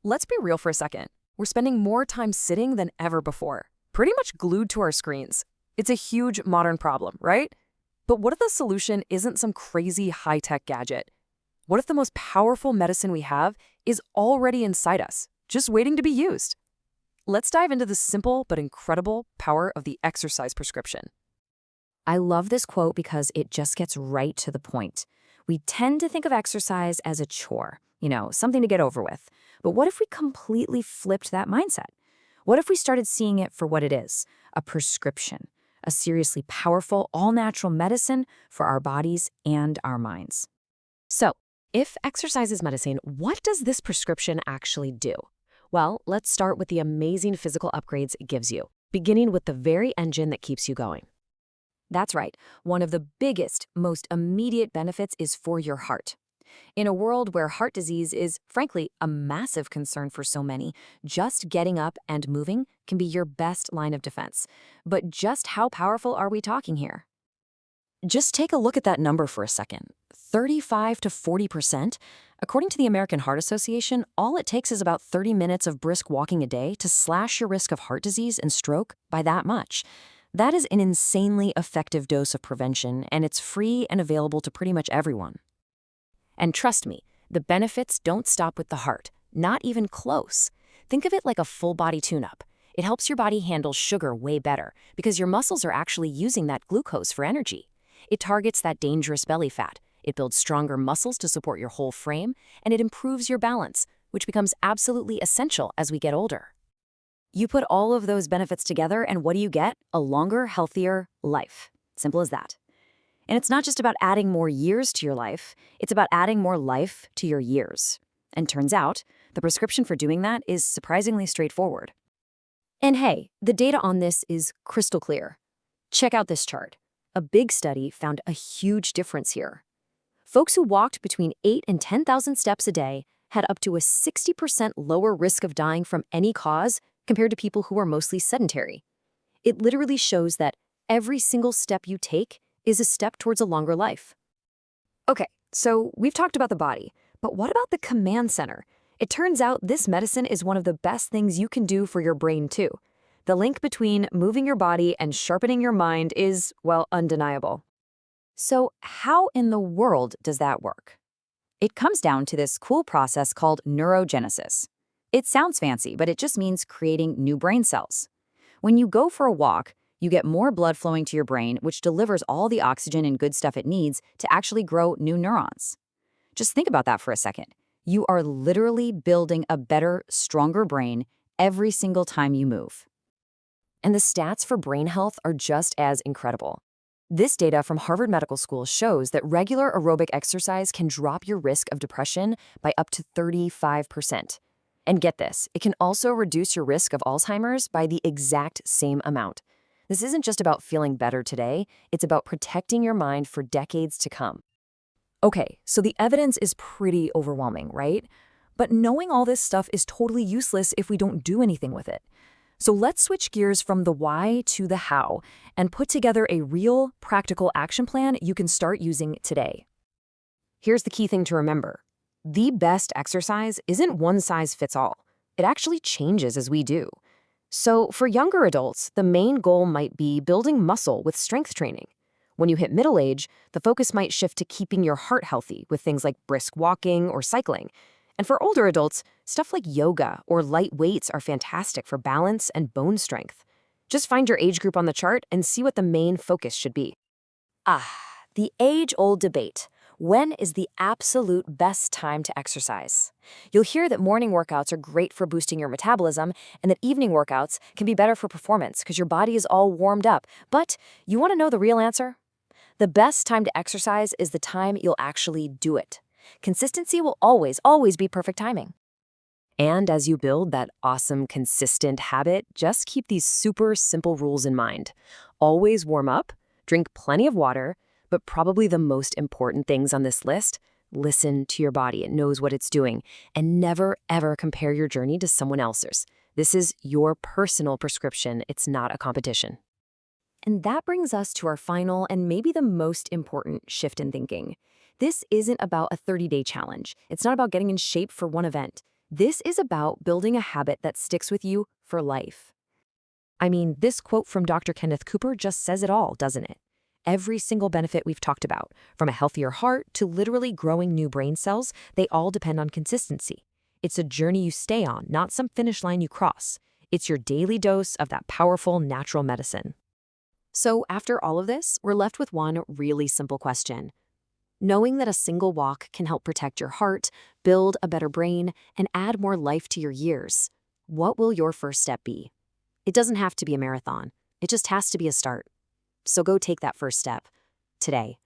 Let's be real for a second. We're spending more time sitting than ever before, pretty much glued to our screens. It's a huge modern problem, right? But what if the solution isn't some crazy high-tech gadget? What if the most powerful medicine we have is already inside us, just waiting to be used? Let's dive into the simple but incredible power of the exercise prescription. I love this quote because it just gets right to the point. We tend to think of exercise as a chore, something to get over with. But what if we completely flipped that mindset? What if we started seeing it for what it is, a prescription, a seriously powerful, all-natural medicine for our bodies and our minds? So, if exercise is medicine, what does this prescription actually do? Well, let's start with the amazing physical upgrades it gives you, beginning with the very engine that keeps you going. That's right. One of the biggest, most immediate benefits is for your heart. In a world where heart disease is, frankly, a massive concern for so many, just getting up and moving can be your best line of defense. But just how powerful are we talking here? Just take a look at that number for a second. 35 to 40%. According to the American Heart Association, all it takes is about 30 minutes of brisk walking a day to slash your risk of heart disease and stroke by that much. That is an insanely effective dose of prevention, and it's free and available to pretty much everyone. And trust me, the benefits don't stop with the heart, not even close. Think of it like a full-body tune-up. It helps your body handle sugar way better because your muscles are actually using that glucose for energy. It targets that dangerous belly fat. It builds stronger muscles to support your whole frame, and it improves your balance, which becomes absolutely essential as we get older. You put all of those benefits together, and what do you get? A longer, healthier life. Simple as that. And it's not just about adding more years to your life, it's about adding more life to your years. And turns out, the prescription for doing that is surprisingly straightforward. And hey, the data on this is crystal clear. Check out this chart. A big study found a huge difference here. Folks who walked between 8,000 and 10,000 steps a day had up to a 60% lower risk of dying from any cause compared to people who are mostly sedentary. It literally shows that every single step you take is a step towards a longer life. Okay, so we've talked about the body, but what about the command center? It turns out this medicine is one of the best things you can do for your brain too. The link between moving your body and sharpening your mind is, well, undeniable. So how in the world does that work? It comes down to this cool process called neurogenesis. It sounds fancy, but it just means creating new brain cells. When you go for a walk, you get more blood flowing to your brain, which delivers all the oxygen and good stuff it needs to actually grow new neurons. Just think about that for a second. You are literally building a better, stronger brain every single time you move. And the stats for brain health are just as incredible. This data from Harvard Medical School shows that regular aerobic exercise can drop your risk of depression by up to 35%. And get this, it can also reduce your risk of Alzheimer's by the exact same amount. This isn't just about feeling better today, it's about protecting your mind for decades to come. Okay, so the evidence is pretty overwhelming, right? But knowing all this stuff is totally useless if we don't do anything with it. So let's switch gears from the why to the how and put together a real, practical action plan you can start using today. Here's the key thing to remember. The best exercise isn't one size fits all. It actually changes as we do. So for younger adults, the main goal might be building muscle with strength training. When you hit middle age, the focus might shift to keeping your heart healthy with things like brisk walking or cycling. And for older adults, stuff like yoga or light weights are fantastic for balance and bone strength. Just find your age group on the chart and see what the main focus should be. The age-old debate. When is the absolute best time to exercise? You'll hear that morning workouts are great for boosting your metabolism and that evening workouts can be better for performance because your body is all warmed up. But you want to know the real answer? The best time to exercise is the time you'll actually do it. Consistency will always, always be perfect timing. And as you build that awesome, consistent habit, just keep these super simple rules in mind. Always warm up, drink plenty of water, but probably the most important things on this list, listen to your body. It knows what it's doing. And never, ever compare your journey to someone else's. This is your personal prescription. It's not a competition. And that brings us to our final and maybe the most important shift in thinking. This isn't about a 30-day challenge. It's not about getting in shape for one event. This is about building a habit that sticks with you for life. I mean, this quote from Dr. Kenneth Cooper just says it all, doesn't it? Every single benefit we've talked about, from a healthier heart to literally growing new brain cells, they all depend on consistency. It's a journey you stay on, not some finish line you cross. It's your daily dose of that powerful natural medicine. So after all of this, we're left with one really simple question. Knowing that a single walk can help protect your heart, build a better brain, and add more life to your years, what will your first step be? It doesn't have to be a marathon. It just has to be a start. So go take that first step today.